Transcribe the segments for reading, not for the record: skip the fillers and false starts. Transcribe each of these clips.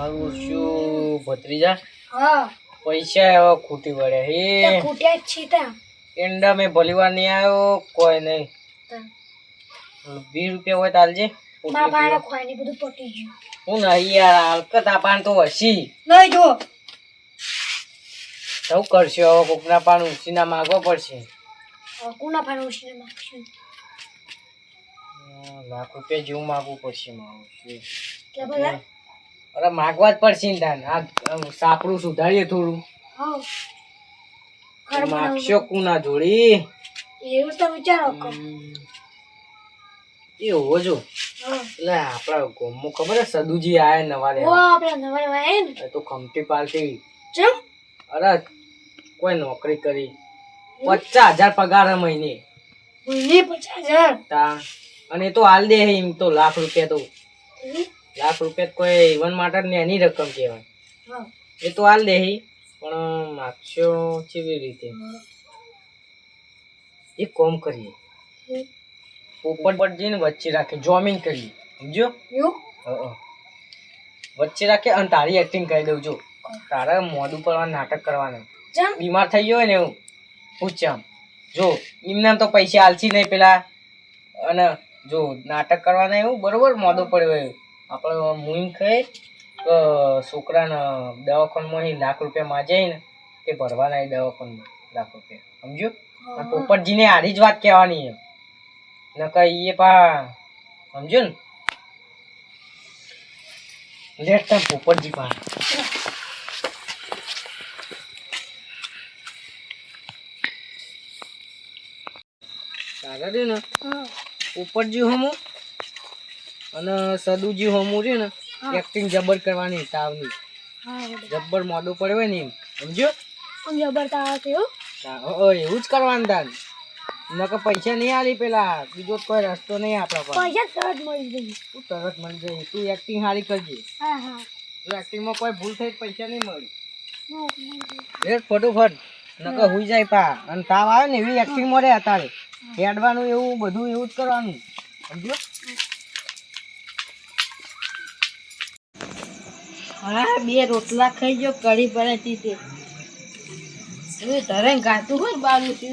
મારું શું ભત્રીજા હા પૈસા એવા ખૂટી પડ્યા હે ખૂટ્યા જ છે તા એંડા મેં ભલી વાર નહીં આવ્યો કોઈ નહીં 20 રૂપિયા હોય તાલજે મા બાને ખોઈને બધું પટી ગયું હું નહીં યાર હલકત આપાન તો હસી નહીં જો શું કરશો હવે કોકના પાન ઉસીના માગવો પડશે કોના પાને ઉસીને માગશું લાખ રૂપિયા જેવું માગવું પડશે મારું કે બોલા અરે માગવા જ પડશે ને તાન આ સાપડું સુધારીએ થોડું હા માગશો કુના જોડી એવું તો વિચારો કો એ હોવો જો હા એટલે આપણા ગોમમાં ખબર હે સદુજી આયા નવા રે ઓ આપણા નવા નવા હે ને તો ખમટી પાલટી ચમ અરે કોઈ નોકરી કરી 50,000 પગાર હે મહિને મહિને 50,000 તા અને એ તો હાલ દે એમ તો લાખ રૂપિયા તો લાખ રૂપિયા કોઈ ઇવન માટે એની રકમ કહેવાય હા એ તો હાલ દે પણ માગશો કેવી રીતે એક કામ કરીએ પોપટ પર જઈને વચ્ચે રાખે જોમિંગ કરીએ સમજો યુ વચ્ચે રાખે અને તારી એક્ટિંગ કરી દઉં જો તારે મોઢું પર નાટક કરવાનું ચમ બીમાર થઈ ગયો હોય ને એવું પૂછામ જો એમનામ તો પૈસા આલસી નહીં પેલા અને જો નાટક કરવાના એવું બરોબર મોઢું પડ્યો હોય આપણે મુઈન ખાઈ તો છોકરાને દવાખાનામાં લાખ રૂપિયા માજે ને તે ભરવાના દવાખાનામાં લાખ રૂપિયા સમજો પોપટજીને આરી જ વાત કહેવાની એમ નકર એ પા સમજો ને લેટ ટાઈમ પોપટજી પા સાગર ને પોપટજી હોમું અને સદુજી હોમું છે ને એક્ટિંગ જબર કરવાની તાવની જબ્બર મોડું પડે હોય ને એમ સમજો જબર તાવ થયો એવું જ કરવાનું તાન નકર પૈસા નહીં આલી પેલા બીજો કોઈ રસ્તો નહીં આપણા પાસે પૈસા તરત મળી જશે તું તરત મળી જાય તું એક્ટિંગ સારી કરજે હા હા જો એક્ટિંગમાં કોઈ ભૂલ થઈ પૈસા નહીં મળી રેટ ફટોફટ નકર હુઈ જાય પા અને તાવ આવે ને એવી એક્ટિંગ મળે અત્યારે હેડવાનું એવું બધું એવું જ કરવાનું સમજો હા બે રોટલા ખાઈ જો કઢી બનાવી તે હવે ધરે ગાતું હોય બારું છે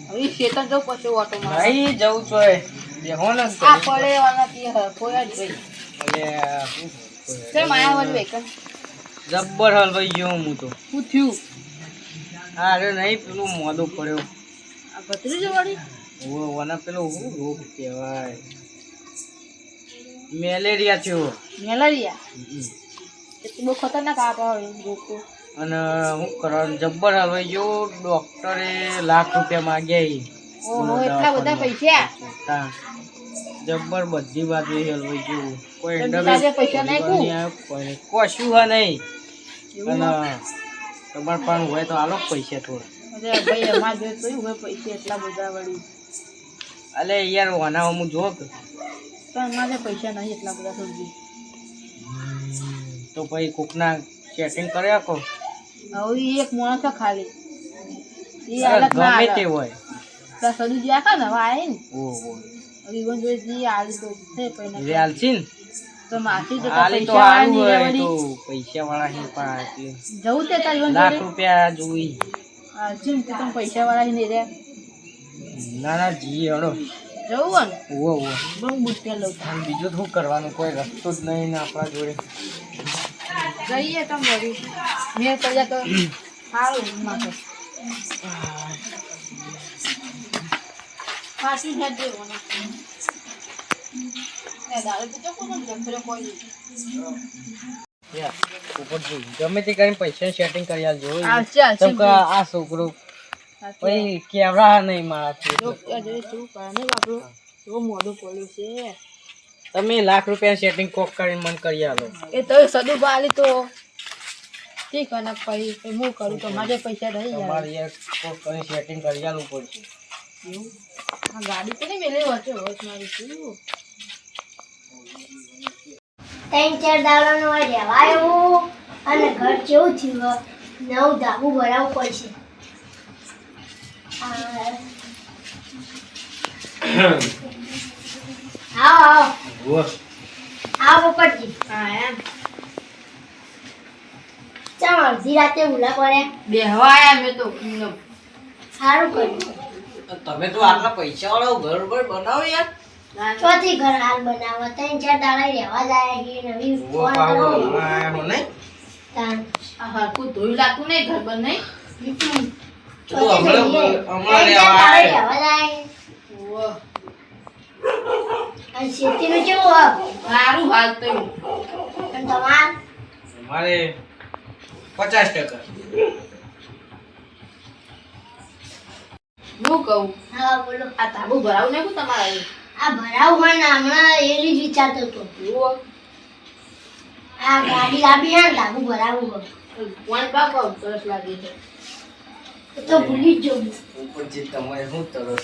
હવે શેતન જવું પછી ઓટો માં નહીં જવું જોઈએ બેહો ને આ પડે વાળા તે કોઈ જ ભાઈ તે માયા વાળી વેકન જબ્બર હલવાઈ ગયો હું તો શું થયું અરે નહીં પેલું મોઢું પડ્યો આ ભત્રીજો વાળી ઓના પેલો શું રોગ કહેવાય મેલેરિયા થયો મેલેરિયા એ તો બહુ ખતરનાક આવે રોગ તો અને શું કરવાનું જબ્બર હલવાઈ ગયો ડોક્ટરે લાખ રૂપિયા માંગ્યા ઓહો એટલા બધા પૈસા હા જબ્બર બધી બાજુ હલવાઈ ગયું કોઈ પૈસા નહીં કશું હા નહીં અને તમારે પણ હોય તો આલો પૈસા થોડા અરે ભાઈ અમાર જોઈ તો હોય પૈસા એટલા બધા વળી અલે યાર વાના હું જો પણ મારે પૈસા નહીં એટલા બધા સમજી તો પછી કોકના સેટિંગ કરી આપો હવે એક માણસ ખાલી એ અરે હાલત ના ગમે તે હોય તો સડું જ્યાં કા ને આવે ને ઓહો હવે ઈવન જોઈ જી આલી તો છે પૈસા રેલ છે ને તો માસી તો આલી તો પૈસા હારું હોય વાળી તો પૈસા વાળા હે પા એટલે જવું તે તાર ઈવન લાખ જોડે રૂપિયા જોઈ જીમ તે તમે પૈસા વાળા ને રે ના ના જી હડો જવું ને ઓહો ઓહો બહુ બુટ્યા લઉં અને બીજું શું કરવાનું કોઈ રસ્તો જ નહીં ને આપણા જોડે જઈએ તમે વળી મેં કર્યા તો સારું માટે પાછી હેડ દેવાના ગમે તે કરીને પૈસા સેટિંગ કરી આલજો આ છોકરો પછી કેવડા નહીં મારાથી મોઢું પડ્યું છે તમે લાખ રૂપિયા સેટિંગ કોક કરીને મને કરી આલો એ તો સદુ બાલી તો ઠીક અને પછી હું કરું તો મારે પૈસા રહી જાય તમારે યાર કોક કરીને સેટિંગ કરી આલવું પડશે એવું આ ગાડી તો નહીં મેલે વચ્ચે હોશ મારી છું 3-4 દાડાનો રહેવાયો અને ઘર કેવું થયું નવું ધાબુ બનાવવું પડશે આવો આવો આવો પોપટજી હા એમ અડધી રાતે ઉલા પડ્યા બેહવા આયા મેં તો એમને. સારું કર્યું તમે તો આટલા પૈસા વાળો ઘર પર બનાવો યાર. ચોથી ઘર હાલ બનાવો 3-4 દાડા રહેવા જાય છે નવી ઉભો ફોન પાવો કરો હમણાં આયા મને. તાન આ હરખું ધોઈ લાગતું નહીં ઘર પર નહીં. તો હમણાં રહેવા રહેવા આયા. જાય ઓહો. અને ખેતીનું કેવું હોય? સારું હાલ તો અને તમાર અમારે 50%. હું કહું હા બોલો આ તાબુ ભરાવું નહીં હું તમારે આ ભરાવ હોય ને હમણાં એલી જ વિચારતો હતો આ ગાડી લાવી હે ને લાગુ ભરાવું હોય કોણ પાકો સરસ લાગે છે. એ તો ભૂલી જ જવું ઉપરથી તમારે શું તરસ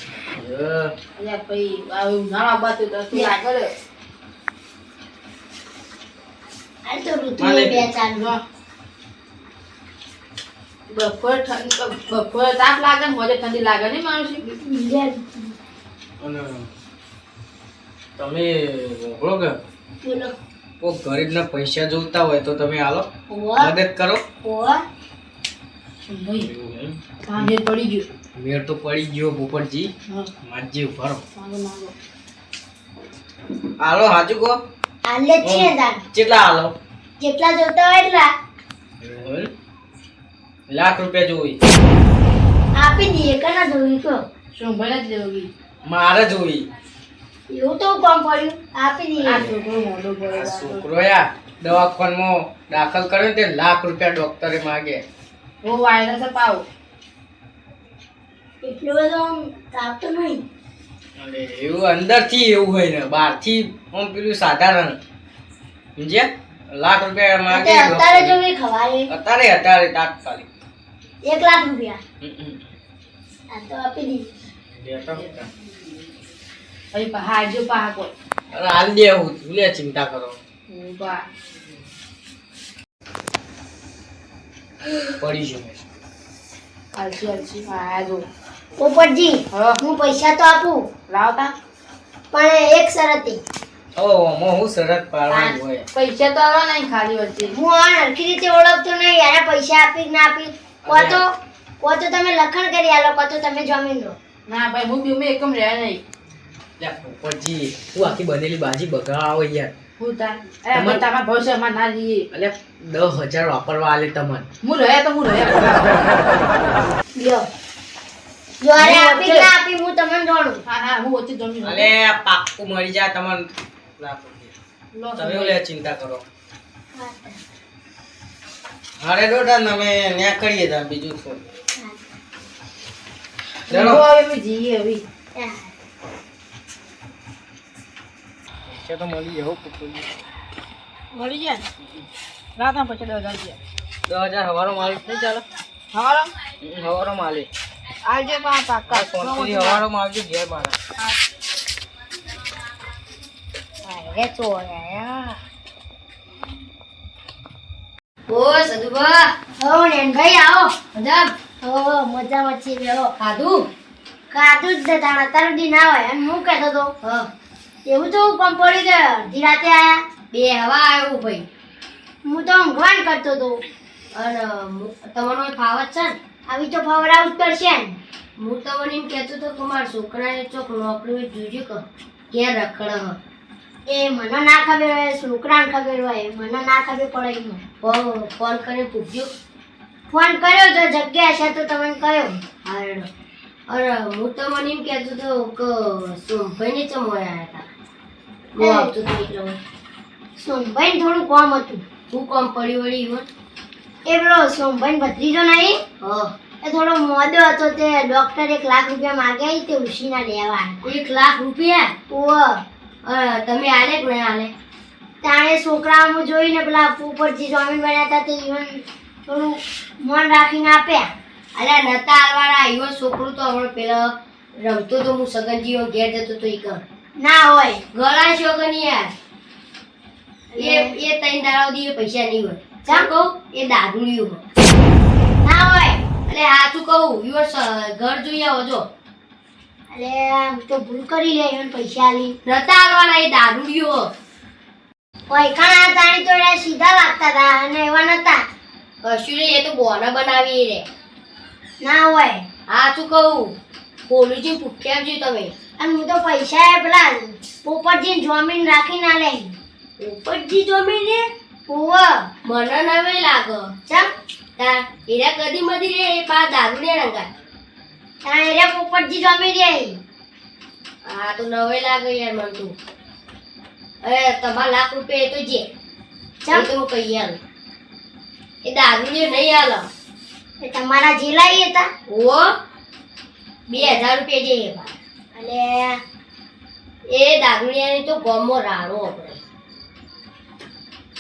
અલ્યા ભાઈ આવું ઉનાળા બાતું તો તું આગળ આ તો ઋતુએ બે ચાલુ બપોર તાપ લાગે ને મોજે ઠંડી લાગે નહીં માણસ. અને તમે બોલો કે બોલો કોઈ ગરીબના પૈસા જોઈતા હોય તો તમે હાલો હોવા મદદ કરો. હોવા ભાઈ સાંજે પડી ગયું. મેળ તો પડી ગયો પોપટજી. હા માજી ભરો માગો માગો હાલો હાજુ કહો. આલે જ છે દાન કેટલા હાલો? જેટલા જોતા હોય એટલા લાખ રૂપિયા જોઈ. આપી દઈએ કના જોઈ કહો શું ભલે જ લેવી મારે જોઈ. એવું તો કોમ પડ્યું આપી દઈએ આ છોકરો મોઢો પડે આ છોકરો યા દવાખાનામાં દાખલ કર્યો તે લાખ રૂપિયા ડોક્ટરે માગે. હું વાયરસ પાવ એટલો બધો આમ તાપ તો નહીં અને એવું અંદરથી એવું હોય ને બહારથી આમ પેલું સાધારણ સમજ્યા. લાખ રૂપિયા માગે અત્યારે જો એ ખવાય અત્યારે તાત્કાલિક. 1 લાખ રૂપિયા આ તો આપી દઈએ દેતો હતા. ભાઈ હાજો પા કોઈ અરે હાલ દેવું લે ચિંતા કરો. બા પડી છે આલસી આલસી આજો પોપટજી હા હું પૈસા તો આપું લાવતા પણ એક શરતે ઓ મો હું શરત પાડવાની હોય. પૈસા તો આવવા નહીં ખાલી વચ્ચે હું આ હરખી રીતે ઓળખતો નહીં યાર પૈસા આપી કે ના આપી કો તો તમે લખણ કરી આલો કો તો તમે જમીન લો ના ભાઈ હું બી એકમ રહ્યા નહીં. લે પોપટજી તું આખી બનેલી ભાજી બગાડો યાર. હું તાર અરે અમે તમારા ભવિષ્યમાં ના જઈએ. અલે 10,000 વાપરવા આલે તમને. હું રહ્યા તો હું રહ્યા લ્યો જો અરે આપી કે ના આપી હું તમને જાણું હા હા હું ઓછી જમી અલે પાક્કું મળી જાય તમને લાખ રૂપિયા. તમે ઓલે ચિંતા કરો. અરે ડોટા તમે ન્યા કરીએ તા બીજું શું. ચલો હવે જઈએ હવે પૈસા તો મળી જાય હો પોપટજી. મળી ગયા રાતના પછી 10,000 ગયા 10,000 હવારો માલી નહીં ચાલે. હવારો હવારો માલી આજે પા પાકા સોનથી હવારો માલજો ઘેર મારા. અરે ચોરાયા ઓ સદુબા હો નેનભાઈ આવો મજા હો મજામાં છીએ બેહો ખાધું ખાધું જ નતા અત્યારે દી ના હોય અને હું કહેતો તો હા એવું તો કામ પડી કે અડધી રાતે આયા બે હવા આવ્યું ભાઈ હું તો ઊંઘવાન કરતો તો અને તમારો ફાવત છે ને આવી તો ફવરાવું જ પડશે ને હું તમને એમ કહેતો તો કે મારા છોકરાને ચોક નોકરી જોજો કે ક્યાં રખડે એ મને ના ખબર હોય છોકરાને ખબર હોય મને ના ખબર પડે એમ ફોન કરીને પૂછજો ફોન કર્યો તો જગ્યા હશે તો તમને કહ્યો હા રેડો અરે હું તમને એમ કહેતો તો કે સોમભાઈને ચમોયા હતા હું આવતો તો એટલે સોમભાઈ થોડું કામ હતું શું કામ પડી વળી ઈવન એ પેલો સોમભાઈ ભત્રીજો નહીં હા એ થોડો મોદો હતો તે ડોક્ટર 1 લાખ રૂપિયા માંગ્યા તે ઉશીના લેવા 1 લાખ રૂપિયા ઓહ તમે આલે કે નહીં આલે તાણે છોકરાઓનું જોઈને પેલા ઉપરથી જમીન બન્યા હતા તે ઈવન થોડું મન રાખીને આપ્યા અલ્યા નતા આલવાળા ઈવન છોકરું તો હમણાં પેલા રમતો તો હું સગનજીઓ ઘેર જતો તો ઈ કર ના હોય ગળા શોગન યાર એ 3 દાડા દી પૈસા નહીં હોય ચાલ કહું એ દારૂડિયું ના હોય એટલે સાચું કહું ઈવન ઘર જોઈ આવો જો અરે હું તો ભૂલ કરી લે ઈવન પૈસા આલી નતા આલવાળા એ દારૂડિયો પૈખાના તાણી તો એના સીધા લાગતા હતા અને એવા નતા કશું નહીં, એ તો બોના બનાવી રે. ના હોય. હા તું કહું પોલુજી પૂછ્યા છે તમે. અને હું તો પૈસા એ પેલા પોપટજી જમીન રાખી ના લે. ઉપરથી જમીન રે ઓવ મને નવે લાગે. ચમ તા એરા કદી મધી રે એ પા દારૂ ને રંગા. તા એરે પોપટજી જમી રે. હા તો નવે લાગે યાર મન તું. અરે તમારા લાખ રૂપિયા એ તો જે ચમ તો હું કહી આલું. એ દારૂ ને નહીં આલો. એ તમારા જીલાઈ હતા. ઓ 2000 રૂપિયા જે એ પા. અને એ દારૂડિયાની તો ગમો રાડો આપણે.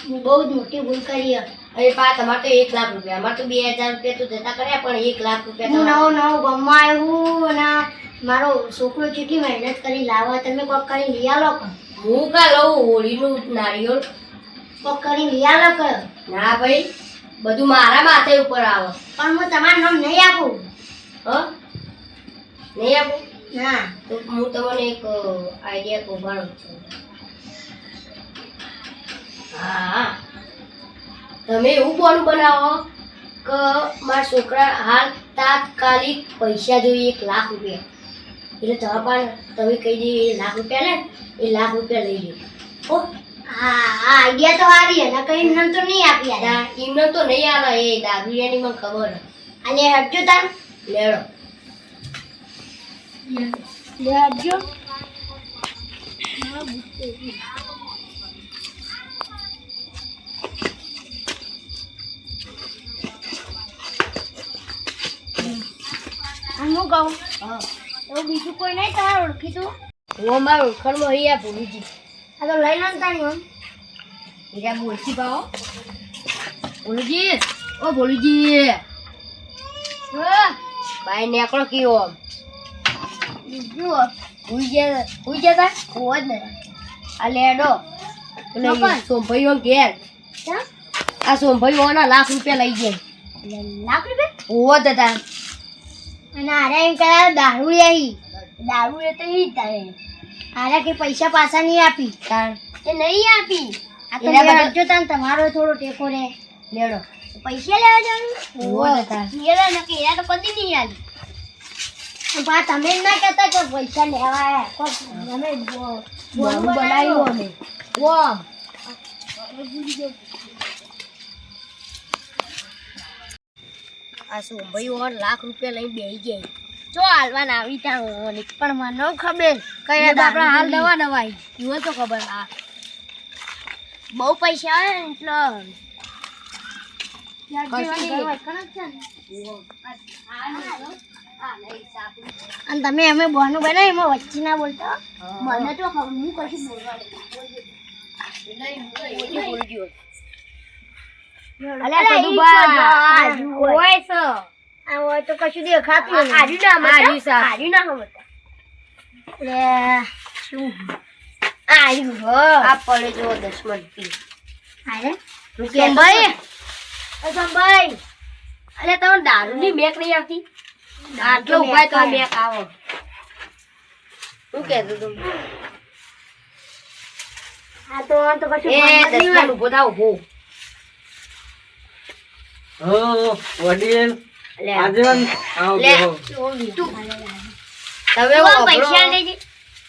હું બહુ જ મોટી ભૂલ કરી હે. અરે પા તમારે તો 1 લાખ રૂપિયા, અમારે તો 2000 રૂપિયા તો જતા કર્યા, પણ 1 લાખ રૂપિયા હું તો નવો ગમવા આવ્યું અને મારો છોકરો કેટલી મહેનત કરી લાવવા. તમે કોક કરી લઈ આલો કે હું કા લઉં હોળીનું નારિયેળ. કોક કરી લઈ આલો કે. ના ભાઈ બધું મારા માથે ઉપર આવે. પણ હું તમારું નામ નહીં આપું. નહીં આપું ના તો હું તમને એક આઈડિયા કહું છું. હા તમે એવું બોનું બનાવો કે મારા છોકરા હાલ તાત્કાલિક પૈસા જોઈએ 1 લાખ રૂપિયા. એટલે તમે કહી દઈએ 1 લાખ રૂપિયા લે, 1 લાખ રૂપિયા લઈ લો. ઓ હા હા આઈડિયા તો સારી હે. કઈ નામ તો નહીં આપી યાર. ના એમને તો નહીં આવે, એ દારૂડિયાની મને ખબર હે. અને હટજો તાર લેડો લે હટજો. હું કહું એવું બીજું કોઈ નહીં તમારે ઓળખીતું? હું મારું ઓળખાણમાં અહીંયા ભૂલીજી. આ તો લઈ લો ને તારી આમ. બીજા બોલશી પાઓ. ભોલુજી ઓ ભોલુજી ભાઈ નેકળો કયો આમ જુઓ હુઈ ગયા તા હોવ જ ને. આ લેડો નોકર. સોમભાઈ ઓ ઘેર. ચમ? આ સોમભાઈ ઓના લાખ રૂપિયા લઈ ગયા. લાખ રૂપિયા? હોવો હતા. અને આરે એમ કહેવાય દારૂ આવી. દારૂ એ તો ઈ જ તારે. આરે કે પૈસા પાછા નહીં આપી. તાર એ નહીં આપી. આ તો એના બદલ- હટજો તાન તમારો થોડો ટેકો રે. લેડો પૈસા લેવા જવાનું? હોવો હતા. એરા નક્કી એરા તો કદી નહીં આલી. બા તમે જ ના કહેતા કે પૈસા લેવા આયા. કોક તમે બોનું બનાવ્યું અમે. ઓમ આ સોમભાઈ ઓન લાખ રૂપિયા લઈને બેસી ગયા. જો હાલવાના આવી ત્યાં પણ મને ન ખબર કયા કયા આપણા હાલ દારૂ નવા નવા યુવા તો ખબર. હા બહુ પૈસા આવે ને અને તમે અમે બોનું બનાવી એમાં વચ્ચે ના બોલતા. મને તો ખબર હું કશું બોલવા અલ્યા સદુભા હોય છે. આ હોય તો કશું દેખાતું નહીં. આર્યું ના એટલે શું આર્યું હો. આ પડે જો 10 મિનિટ અરે સોમભાઈ સંભાઈ અલ્યા તમે દારૂની મેક નહીં આવતી? આટલો ઉપાય તો મેક આવો. શું કહેતો તું? આ તો આમ તો કશું એ ભણવા જ 10 નહીં હોય. મિનિટ ઊભો થાવ ઊભો. વડીલ અલ્યા આગેવાન આવો લે. બેહો. તમે તું વાપરો. પૈસા લેજે.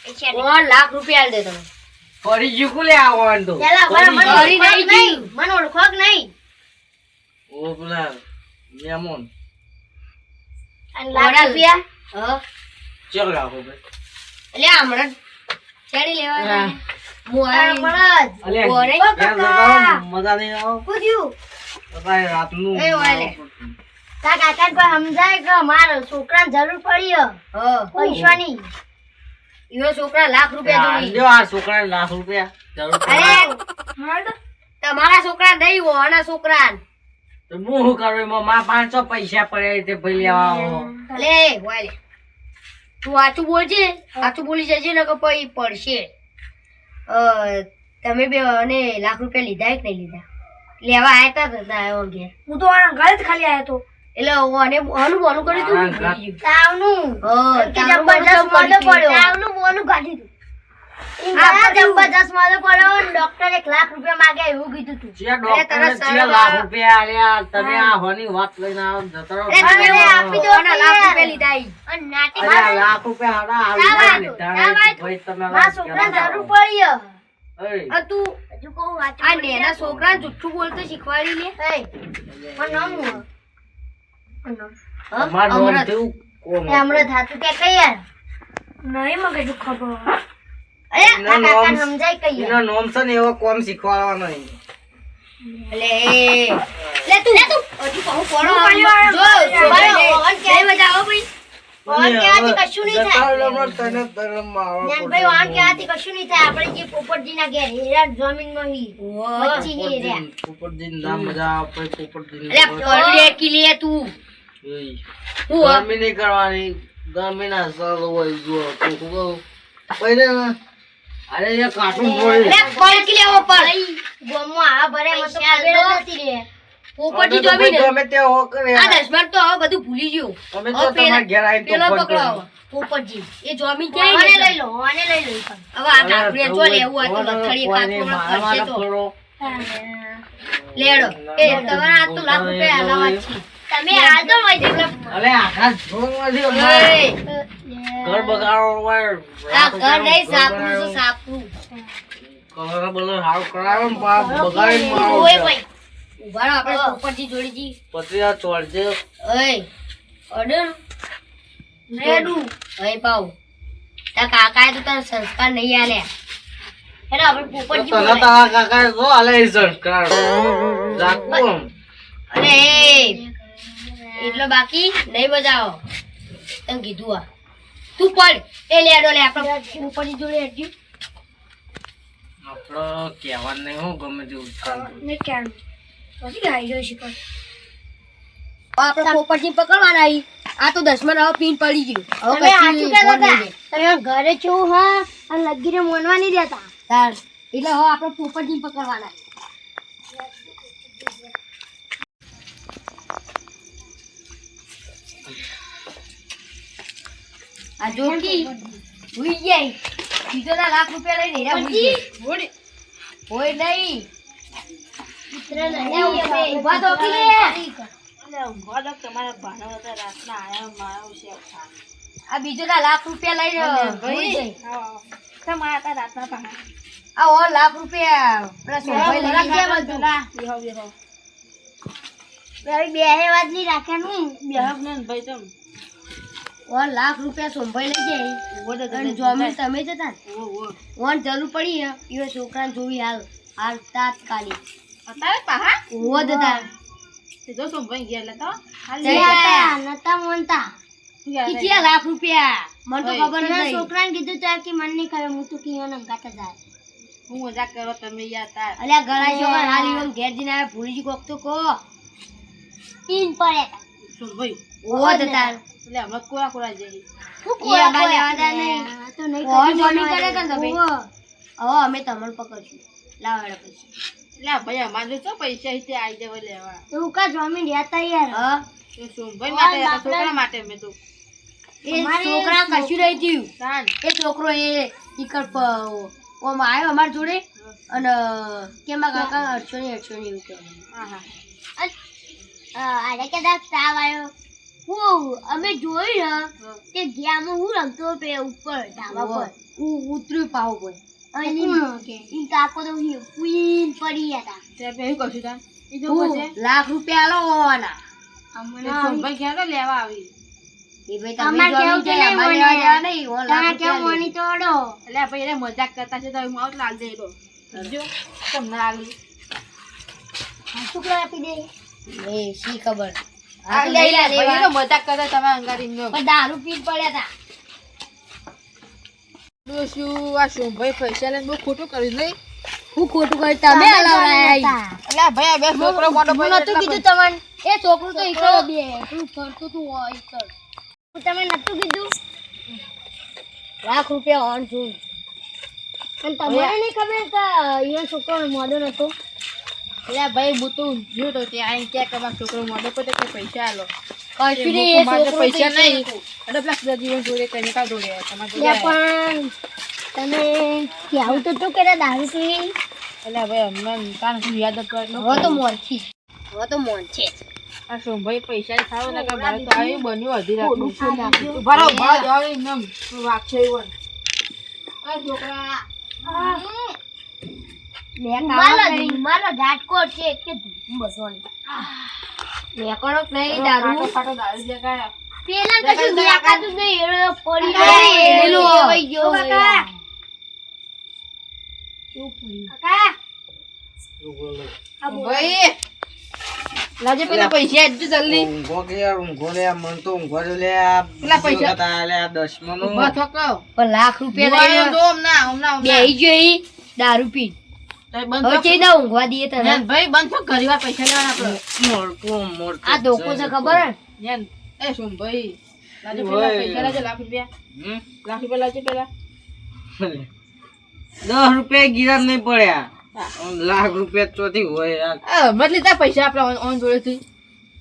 પૈસા લે. 1 લાખ રૂપિયા આલ દે તમે. ફરી જીકુ લે આવવાનું તો ચાલો, મને ફરી ઓળખો નહીં નહીં. મને ઓળખો કે નહીં. ઓ પેલા મેમોન અને લાખ રૂપિયા હા ચલ રાખો ભાઈ. અલ્યા હમણાં ચડી લેવા હા. હું તારા આવી. પર જ. અલ્યા ઓરે. કેમ લગાવો? મજા નહીં આવો પૂછ્યું. બતાય રાતનું એ વાલે. તારા કાકાને કોઈ સમજાય કે મારા છોકરાને જરૂર પડી હે હા પૈસાની. ઈવો છોકરા લાખ રૂપિયા આ જોઈ. લ્યો આ છોકરાને લાખ રૂપિયા જરૂર પડે. અરે તમારા છોકરા નહીં ઓના છોકરા. તો હું શું કરું એમાં માં 500 પૈસા પડ્યા તે ભાઈ લેવા આવો. લે વાલે તું આચું બોલજે. આચું બોલી જજે ને કે પછી પડશે. તમે બે અને લાખ રૂપિયા લીધા કે નહીં લીધા? લેવા આયા તા આવ્યો ઘેર. હું તો આના ઘરે જ ખાલી આવ્યો તો. એટલે ઓને આનું બોનું કર્યું તું ભૂલી ગયું. તાવનું હા, કે તારું બોનું જબરદસ્ત તો મોઢો પડી ગયું. પડ્યો. તાવનું બોનું કાઢી દીધું. આ જબરદસ્ત મારો પડ્યો ને ડોક્ટર 1 લાખ રૂપિયા માંગે એવું કીધું તું. જે ડોક્ટરે 6 લાખ રૂપિયા આલ્યા, તમે આ હોની વાત લઈને આવો જતો રહો. આપી દો ને લાખ રૂપિયા લીધા ઈ. અને નાટી અરે આ લાખ રૂપિયા હાડા આવી લીધા ને. ભાઈ તમે મારા છોકરાને જરૂર પડી હે. ઓય, આ તું હજુ કહું વાંચું. આ નેના છોકરાને જુઠ્ઠું બોલતો શીખવાડી લે. પણ નામ હું તમાર નામ કેવું કોમ હતું? અમૃત હાથું કે કઈ યાર નહીં મગે જો ખબર. અરે આ એના કાકાને નામ- સમજાય કઈ યાર. એનો નામ છે ને એવો કોમ શીખવાડવાનો નહીં. લે તું હજુ કહું પડો જો છોકરાને ઓન કે બજાવો ભાઈ. ઓન કેવાથી કશું નહીં થાય. જ્ઞાનભાઈ ઓન કેવાથી કશું નહીં થાય. આપણે જે પોપટજીના ઘેર હીરા જમીનમાં હી વચ્ચે હી રે. પોપટજીનું નામ બધા આપણે પોપટજીનું અરે પડે કી લે તું. ઓય, હું આ? ગરમી નહીં કરવાની. ગરમીના સર હોય જો તો શું કહું? પહેલે ને, અરે એ કાટું પડે. અરે પડ કી લેવો પડ. ગોમમાં આ ભરે મત ખબર નથી રે. પોપટજી અમે તો જમીને ભાઈ ગમે તે હો કરે. આ દશમન તો હવે બધું ભૂલી ગયું. અમે તો તમારા ઘેર આવીને પેલો તો ફોન પકડો કર્યો. પોપટજી એ જમીન ક્યાં લઈ લો આને લઈ લો હવે આ ડાકરે જો લેવું આ તો લથડી કોઈને કાકુનો મારા ખર્ચે તો ફોડો. લેડો એ તમારા આ તો લાખ રૂપિયા આલાવા છે તમે હાલ તો હોય એટલે અરે આખા જોરમાંથી અમારે ઓય ઘર બગાડો હોય. આ ઘર નહીં સાપરું છે સાપરું કલર બલર હાવ કરાવે ને પાપ બગાડીને મારો ઓય છે. ભાઈ ઉભા રહો આપણે પોપટજી જોડીજી પછી આ ચોરજે ઓય ઓર્ડર રેડુ ઓય પાઉ તા કાકાએ તો તને સંસ્કાર નહીં આલ્યા હેડો આપણે પોપટજી તને બોલાય. તારા કાકાએ જો આલે ઈ સંસ્કાર. જાકું. અરે એટલો બાકી નહીં બજાવો તને કીધું આ તું પડ એ લેડો લે આપણે ઉપરની જોડે હેડજો આપણો કહેવાનું નહીં હું ગમે તેવું ચાલતું. ને કેમ પછી ગાઈ જોઈ શીખો આપણે પોપટજી પકડવાના ઈ આ તો દસમા હવે પીન પડી ગયું હવે તમે કશું સાચું કહેતા ફોન નહીં હતા. દે. તમે ઘરે છું હા અને લગીને મોનવા નહીં દેતા. તાર એટલે હવે આપણે પોપટજી પકડવાના આ જોકી ભૂઈ જાય બીજો ના લાખ રૂપિયા લઈને હીરા ભૂઈ જાય. હોય નહીં ઉભા તો કે આ બીજો ના લાખ રૂપિયા લઈને ભૂઈ જાય. આ ઓ લાખ રૂપિયા પેલા સોભાઈ લઈ ગયા બધું. બે વાત નહીં રાખવાનું. ઓ લાખ રૂપિયા સોભાઈ લઈ જાય અને જમીન તમે જતા ને ઓન જરૂર પડી હે ઈવો છોકરાને જોવી હાલ હાલ તાત્કાલિક ઓવો દાદા નતા મોનતા. કેટલા લાખ રૂપિયા મને તો ખબર એના નથી. છોકરાને કીધું ત્યારે કે મને નહીં ખબર હું તો કિયોને ગાતા જાય. અલ્યા ઘણા છોકરા હાલ ઈવન ઘેર જઈને આવ્યા ભૂલીજી કોક તો કહો પીન પડે. ઓવો દાદા શું એ અમારે કોળા લેવાના નહીં. આ તો નહીં ઓહો, કદી મમ્મી મોનવા કરે કે દે. તમે? ઓહો. હવે અમે તમને પકડશું લાવો હેડો પછી તો હું કા જમીન રહેતા યાર. હા એ છોકરા કશું નહીં થયું. એ છોકરો એ ઈકડ ઓમ આવ્યો અમાર જોડે અને કે મારા કાકા અડશો ને એવું કે અરે કદાચ તાવ આવ્યો. હું અમે જોયું ને તે ગેમમાં હું રમતો પે ઉપર ધાબા પર. ઉતર્યું પાવ કોઈ અને ઈ કાકો તો પીન પડી ગયા હતા. લાખ રૂપિયા આલો હોવાના હમણાં એ ભાઈ અમાર તમે કેવું જમીન કે જાય, નહીં અમારે લેવા મને. દેવા નહીં. ઓ લાખ તારા કેવું રૂપિયા મોની લે. તો શુક્ર આપી દે. એ શી ખબર આ તો લઈ લે લેવા. પણ દારૂ પીને પડ્યા હતા. હું ખોટું કર્યું તમે હલાવરાયા. હું નતું કીધું તમને. એ છોકરું તો ઈકડ બે એટલું ફરતું તું હોય ઈકડ. હું તમે નતું કીધું. લાખ રૂપિયા ઓન છું. અને તમને નહીં ખબર કે ઈવન છોકરો મોડો નતો. કશું નહીં, એ છોકરું તો ઈકડ હતું. લે પણ તમે કહેવું તો તું કે દારૂ પી એટલે ભાઈ અમને કાન શું યાદ હતો એટલો હવે તો મોનથી હવે તો મોન છે આ સોમભાઈ પૈસા ખાવ ને કે મારે તો આવી બન્યું અધી થોડું શું રાત નાખ્યું? ઉભા રહો જાવ એમ વાક છે એવું આ છોકરા મારો ઝાટકો છે કે બસોની મેકોનો નહીં દારૂ ફાટો દારૂ જે કાય પેલા કશું મેકાતું નહીં એનો પડી ગયો એનો આવી ગયો કાકા ભાઈ લાજે પેલા પૈસા આજુ જલ્દી ઊંઘો કે યાર, ઊંઘો લે, મન તો ઊંઘવા દો લે, આ પેલા પૈસા- બીજો હતા, લે, આ દસમાનું. ઉભા થકો પણ લાખ રૂપિયા લઈ લઈને દો હમણાં બેહી જોઈ દારૂ પી તઈ હવે બંધ ચઈ ના ઊંઘવા દઈએ તને થક ભાઈ બંધ થક ઘરી વાર પૈસા લેવાના આપણે મોરતું, મોરતું આ ધોકો છે ખબર હે યાર એ સોમભાઈ લાજે ઓય. પેલા પૈસા લાજે લાખ રૂપિયા હમ? લાખ રૂપિયા લાજે પેલા 10 રૂપિયા ગિરામ નહીં પડ્યા, લાખ રૂપિયા ચોથી હોય યાર. મત લીધા પૈસા આપણે ઓન જોડેથી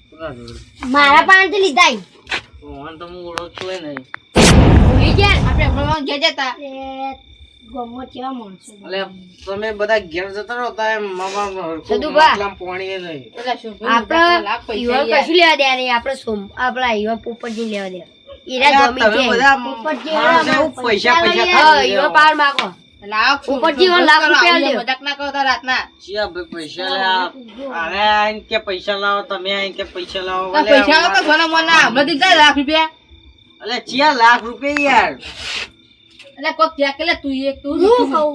કોના જોડે? મારા પાસેથી લીધા ઈ. ઓન તો હું ઓળખતો ય નહીં. ભૂલી ગયા આપણે આપણે ઘેર જતા ગમો કેવા માણસો અલે તમે બધા ઘેર જતા રહો તો એમ મામા હરખું સદુભા. માટલામાં પાણી ય નહીં. એટલે સોમભાઈ આપણે લાખ પૈસા ઈવન યાર. કશું લેવા દે નહીં આપણે સોમ આપણા ઈવન પોપટજી લેવા દે ઈરા અલ્યા, જમી તમે છે બધા પોપટજી માણસો એવું પૈસા પૈસા હા ખાઈ ઈવન લેવા. પાર માગો લાખ ઉપરથી એવા લાખ રૂપિયા આવું લ્યો. મજાક ના કરો તાર રાતના ચિયા ભાઈ પૈસા લે આ. અરે આઈને કે પૈસા લાવો, તમે આઈને કે પૈસા લાવો. આ પૈસા આવો તો ઘણા મને હમણાં દીધા લાખ રૂપિયા અલે ચિયા લાખ રૂપિયા યાર. એટલે કોક ત્યાં કે લે તું એક તું હું કહું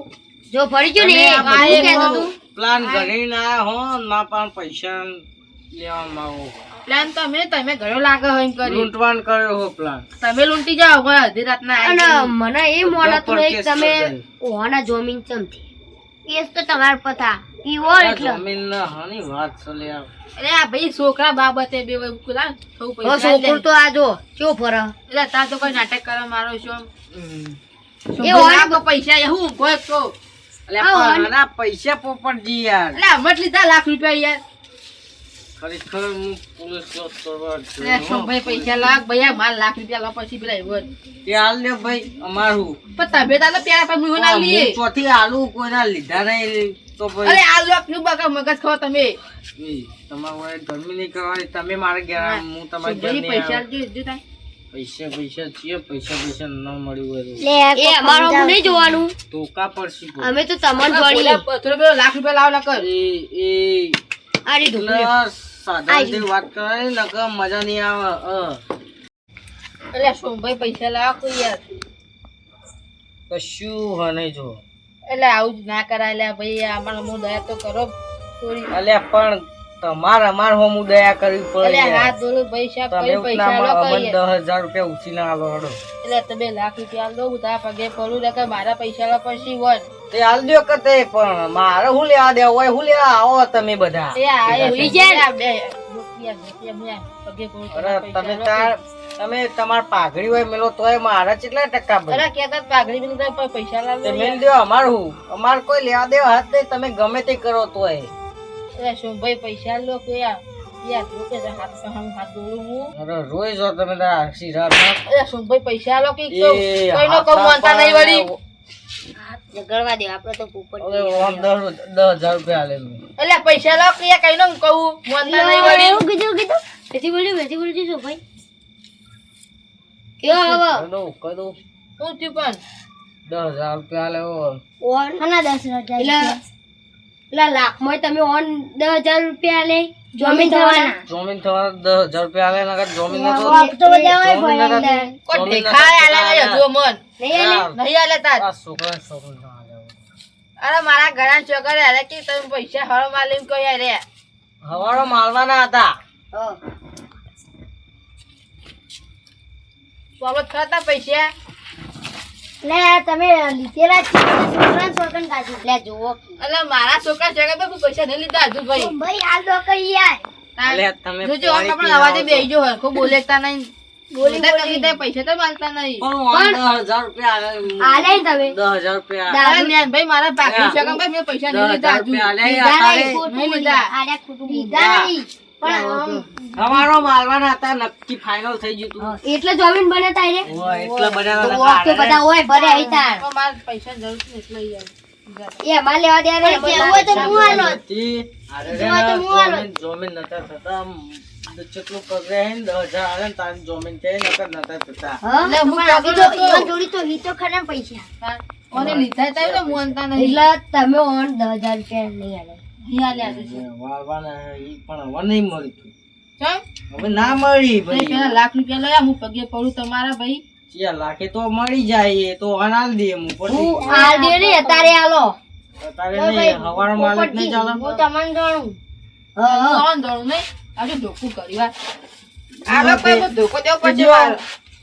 જો ફરી ગયો ને તમે આ આ બધું કહેતો તું પ્લાન કરીને આયા હો, ના પણ પૈસા લેવા માંગો. પ્લાન તમે ઘણો લાગે હોય એમ કરી લૂંટવાન કર્યો હો પ્લાન. તમે લૂંટી જાઓ હવે અડધી રાતના અને આઈ મને એ મોડાતું નહીં કે કેસ તમે કરી ઓહાના જમીન ચમથી કેસ તો તમારા પતા પીવો આ એટલે જમીન ના હાની વાત છે લે યાર. અરે આ ભાઈ છોકરા બાબતે બે કુલા સૌ હવે પૈસા છોકરો તો આ જો કેવો ફરે એટલે તાર તો કોઈ નાટક કરવા મારો છો હમ. એ હોય તો પૈસા હું કોઈ કહો અલે પણ આના પૈસા પોપટજી યાર. એટલે હમણાં લીધા લાખ રૂપિયા યાર ખરેખર હું પોલીસ ચોક કરવા એટલે ગયો હો. ભાઈ પૈસા લાખ ભાઈ માર લાખ રૂપિયા લા પછી પેલા એવો એ હાલ લ્યો ભાઈ અમારું. પણ તમે તાલે પ્યાર પર મું ના લીએ હું ચોથી આલુ કોઈના લીધા નહીં તો અરે ભાઈ આ લોક નું બગા મગજ ખાઓ તમે તમારે વડે ગરમી નહીં કરવાની. તમે મારે ઘેર આવો, હું તમારે ઘેર ભાઈ નહીં પૈસા આવું. જો તાય પૈસા છીએ પૈસા ન મળ્યું હોય તો. એ અમારો હું નહીં જોવાનું ટોકા પડશે કોઈ. અમે તો તમને જોડી થોડો પેલો લાખ રૂપિયા લાવ કર એ આ રીતું એટલે સાધારણ વાત કરે ને કે મજા નહીં આવે. એટલે સોમભાઈ પૈસા લાવો કોઈ યાર કશું હા નહીં જો. એટલે આવું જ ના કરાય લે ભાઈ અમારા હું દયા તો કરો થોડી અલ્યા પણ તમારે અમાર હોમું દયા કરવી પડે એટલે યાર. હાથ જોડું ભાઈ સાહેબ તમે કઈ પૈસા લો અમને કઈ 10,000 રૂપિયા ઉછીને આલો હડો. એટલે તમે લાખ રૂપિયા આલ દો હું તારા પગે પડું ને કે મારા પૈસા લો પછી વન તે હાલ દ્યો કે તે પણ મારે શું લેવા દેવા હોય, શું લેવા આવો તમે બધા. એ આ ભૂલી જાય બે રૂપિયા મેં પગે પડું અરે તારા તમે પૈસા લો. તમે તમાર પાઘડી હોય મેલો તોય મારા કેટલા ટકા ભાઈ? અરે કેતા પાઘડી બી નહીં પૈસા લાવ તે મેલ દ્યો અમાર હું. અમાર કોઈ લેવા દેવા હાથ નહીં, તમે ગમે તે કરો તોય. એટલે સોમભાઈ પૈસા લો કોઈ યાર જો કે હાથ પર હાથ જોડું હું અરે રોઈ જો તમે તારા આશીર્વાદમાં. એટલે સોમભાઈ પૈસા લો કે એ કોઈનો કમ માનતા નહીં વળી ઝઘડવા દે આપણે તો પોપટ હવે આમ 10,000 રૂપિયા આલે મેં. એટલે પૈસા લો કે કઈ નો કહું માનતા નહીં વળી એવું કીધું વેચી બોલ્યું શું ભાઈ કેવો હવે કદું શું થયું પણ 10,000 રૂપિયા આલે હો. ઓન ખાના 10,000 એટલે લાખમાં તમે ઓન 10,000 રૂપિયા લે જમીન થવાના જમીન થવા 10,000 રૂપિયા આલે નકર જમીન નો તો વાપ તો બધા હોય જમીન ભાઈ નકર- અંદર. કોઈ જમીન નકર દેખાય આલે નહીં આલે. હજુ મન નહીં આલે? યાર, નહીં આલે તાર આ છોકરા ના આલે હો. અરે મારા ઘણા છોકરા અરે કે તમે પૈસા હળ માલીમ કહ્યા રે હવારો માલવાના હતા. હા. બાબત ખાતા પૈસા લે તમે લીધેલા જ છે છોકરા છોકરા કાઢી લે જુઓ એટલે મારા છોકરા છોકરા પર પૈસા નહીં લીધા હજુ ભાઈ ભાઈ આ લોકો યાર અલે તમે જોજો પાણી આપણે પીને અવાજે આવો બેહી જો હરખું બોલેતા નહીં બોલી બોલી બોલી પૈસા તો માલતા નહીં પણ 10,000 રૂપિયા આલે. આલે ને તમે 10,000 રૂપિયા અરે ન્યાન ભાઈ મારા બાકી છોકરા ભાઈ મેં પૈસા નહીં લીધા 10,000 હજુ રૂપિયા આલે. લીધા આ તારે નહીં, ખોટું નહીં બોલ્યા. લીધા આર્યા ખોટું લીધા નહીં પણ અમારો માલવાના હતા નક્કી ફાઇનલ થઈ ગયું તું એટલે જમીન બને તારે ઓય, એટલા બનાવવાના તો હતા. બધા હોય ભરે આવી તાર પણ મારે પૈસાની જરૂર છે એટલે યાર એ અમારે લેવા દે રે કેવું હોય તો હું આલો હતી. અરે રે જોવા તો ના, હું આલો. જોમીન નતા થતા આમ જેટલું પગાર હે ને 10,000 આલે ને તારી જોમીન છે નતા થતા. હા એટલે હું પણ પગલો તો તો- ઈવન જોડી તો ઈ તો ખરા પૈસા મને લીધા હતા તો મોનતા નહીં એટલે તમે ઓન 10,000 રૂપિયા નહીં આલે અહીંયા લ્યા છે વાળવાના ઈ પણ હવે નહીં મળી તું. ચમ હવે ના મળી તો ભાઈ. પેલા લાખ રૂપિયા લઈ હું પગે પડું તમારા ભાઈ ચાર લાખે તો મળી જાય એ તો અનાલ દે હું પછી હું આ દે ને અત્યારે આલો તારે નહીં હવાર માલિક નહીં ચાલે હું તમને જાણું હા કોણ દોડું નહીં આજે ધોકું કર્યું આ લોકો એ ધોકો દેવો પડશે મારે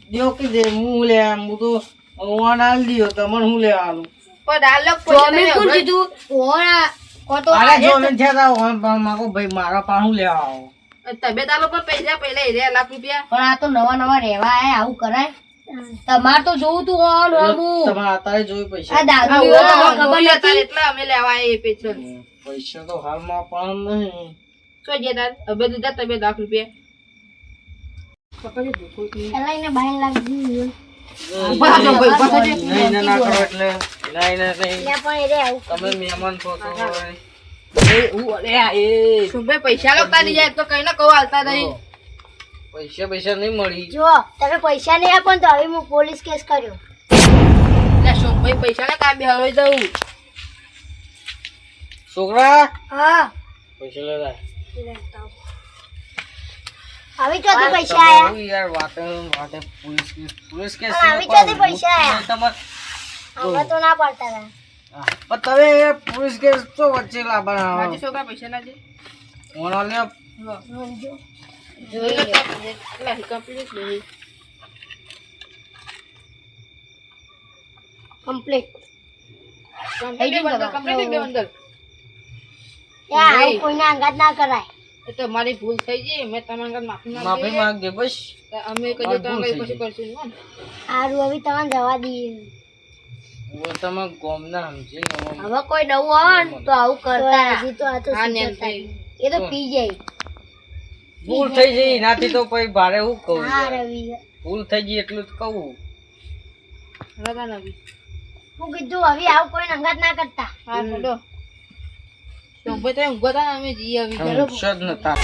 દેવ કે દે હું લે હું તો અનાલ દિયો તમને હું લેવા આલું પણ આ લોકો જોમીન કોણ કીધું ઓણા કો તો મારા જોમીન છે તો માગો ભાઈ મારા પાહું લેવા આવો તબિયત આલો પણ પૈસા પહેલા એ 2 લાખ રૂપિયા પણ આ તો નવા નવા રહેવા આયા આવું કરાય તમાર તો જોવું તું ઓન હમું તમારે અત્યારે જોઈ પૈસા આ દાદુ આ એવો ઓલા ખબર ખબર નથી એટલે અમે લેવા આવીએ પેશન પૈસા તો હાલમાં પણ નહીં શું જે તાર હવે લીધા તમે 2 લાખ રૂપિયા પકડી ધોકો થી પેલા એને 12 લાખ દીધું ઉભા થજો ભાઈ ઉભા થજો નહીં ના ના કરો એટલે નહીં નહીં એટલે પણ એ રે આવું તમે મહેમાન છો તો સુભાઈ પૈસા લો તારી જાય તો કઈ ના કહો હાલતા નહીં પૈસા નહીં મળી જો તમે પૈસા નહીં આપો ને તો હવે હું પોલીસ કેસ કર્યો એટલે સુભાઈ પૈસા ના કાબે હળવાઈ દઉં છોકરા હા પૈસા લેતા આવી ચોથી પૈસા આયા હું યાર વાતે પોલીસ કેસ પણ આવી ચોથી પૈસા આયા તમારે આમાં તો ના પડતા હતા પણ તમે પોલીસ કેસ તો વચ્ચે લાવવાના આજે છોકરા પૈસા ના છે મોના લે જોઈ લે એટલે કમ્પ્લીટ નહીં કમ્પ્લીટ કમ્પ્લીટ બે અંદર યા આવું કોઈના અંગાત ના કરાય એ તો મારી ભૂલ થઈ ગઈ મેં તમારા આગળ માફી માફી માંગી માંગજે બસ અમે કદી તો કઈ કશું કરશું નહીં સારું હવે તમે જવા દઈએ હું તમે ગોમના સમજી હવે કોઈ નવું આવે ને તો આવું કરતા હજી તો આ તો હા સુધરતા નેમ થઈ એ તો પી જાય ભૂલ થઈ જઈ એનાથી તો પછી ભારે હું કહું હા યાર. રવિ ભૂલ થઈ ગઈ એટલું જ કહું રગા નવી હું કીધું હવે આવું કોઈ અંગાત ના કરતા હા બોલો તો ભાઈ તમે ઊંઘો હતા ને અમે જઈએ આવી ક્ષદ નતા